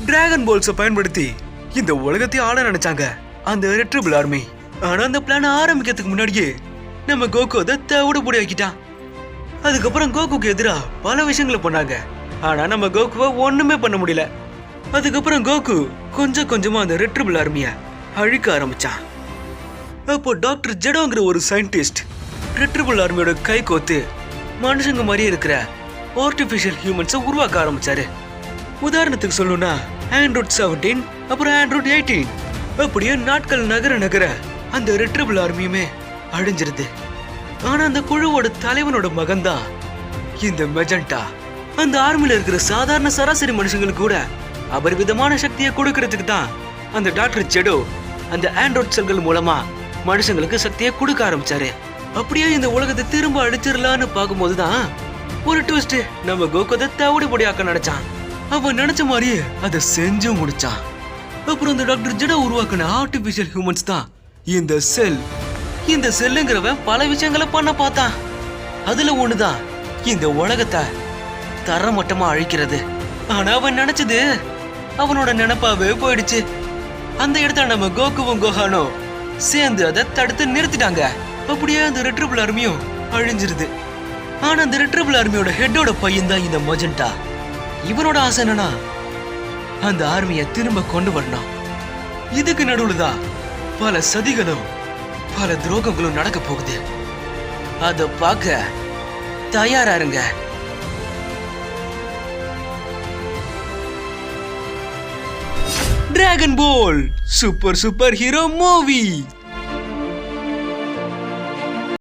Dragon பால்ஸை பயன்படுத்தி இந்த உலகத்தை ஆள நினைச்சாங்க அந்த ரெட்ரிபிள் ஆர்மி. ஆனா அந்த பிளான் ஆரம்பிக்கிறதுக்கு முன்னாடியே நம்ம கோகு அதை தவிடுபடி ஆக்கிட்டான். அதுக்கப்புறம் கோகுக்கு எதிரா பல விஷயங்களை பண்ணாங்க. ஆனா நம்ம கோகுவை ஒண்ணுமே பண்ண முடியல. அதுக்கப்புறம் கோகு கொஞ்சம் கொஞ்சமா அந்த ரெட்ரிபிள் ஆர்மிய அழிக்க ஆரம்பிச்சான். அப்போ டாக்டர் ஜெடோங்கிற ஒரு சயின்டிஸ்ட் ரெட்ரிபிள் ஆர்மியோட கை கோத்து மனுஷங்க மாதிரியே இருக்கிற ஆர்டிபிஷியல் ஹியூமன்ஸை உருவாக்க ஆரம்பிச்சாரு. உதாரணத்துக்கு சொல்லணும்னா ஆண்ட்ராய்ட் 17 அப்புறம் ஆண்ட்ராய்ட் 18. அப்படியே நாட்கள் நகர நகர அந்த ரெட்ரிபிள் ஆர்மியுமே அழிஞ்சிருது. ஆனா அந்த குழுவோட தலைவனோட மகன்தான் இந்த மெஜெண்டா. அந்த ஆர்மில இருக்கிற சாதாரண சராசரி மனுஷங்களுக்கு கூட அபரிவிதமான சக்தியை கொடுக்கறதுக்கு தான் அந்த டாக்டர் ஜெடோ அந்த ஆண்ட்ராய்ட் செல்கள் மூலமா மனுஷங்களுக்கு சக்தியை கொடுக்க ஆரம்பிச்சாரு. அப்படியே இந்த உலகத்தை திரும்ப அடிச்சிடலான்னு பார்க்கும்போதுதான் ஒரு ட்விஸ்ட். நம்ம கோகுதை தவிடுபடியாக்க நினைச்சான். அவன் நினைச்ச மாதிரியே அதை செஞ்சும் முடிச்சான். அப்புறம் அந்த டாக்டர் ஜெடோ உருவாக்கின ஆர்டிபிஷியல் ஹியூமன்ஸ் தான் இந்த செல். இந்த செல்லுங்கிறவன் பல விஷயங்களை பண்ண பார்த்தான். அதுல ஒண்ணுதான் இந்த உலகத்தை தரமட்டமா அழிக்கிறது. ஆனா அவன் நினைச்சது அவனோட நினைப்பாவே போயிடுச்சு. அந்த இடத்துல நம்ம கோகுவும் கோஹானும் சேர்ந்து அதை தடுத்து நிறுத்திட்டாங்க. அப்படியே அந்த ரெட்ரிபிள் ஆர்மியும் அழிஞ்சிருது. ஆனா அந்த ரெட்ரிபிள் ஆர்மியோட ஹெட்டோட பையன் தான் இந்த மெஜெண்டா. இவனோட ஆசை என்னன்னா அந்த ஆர்மியை திரும்ப கொண்டு வரணும். இதுக்கு நடுவுல தான் பல சதிகளும் பல துரோகங்களும் நடக்க போகுது. அத பார்க்க தயாரா இருங்க. டிராகன் பால் சூப்பர் ஹீரோ மூவி.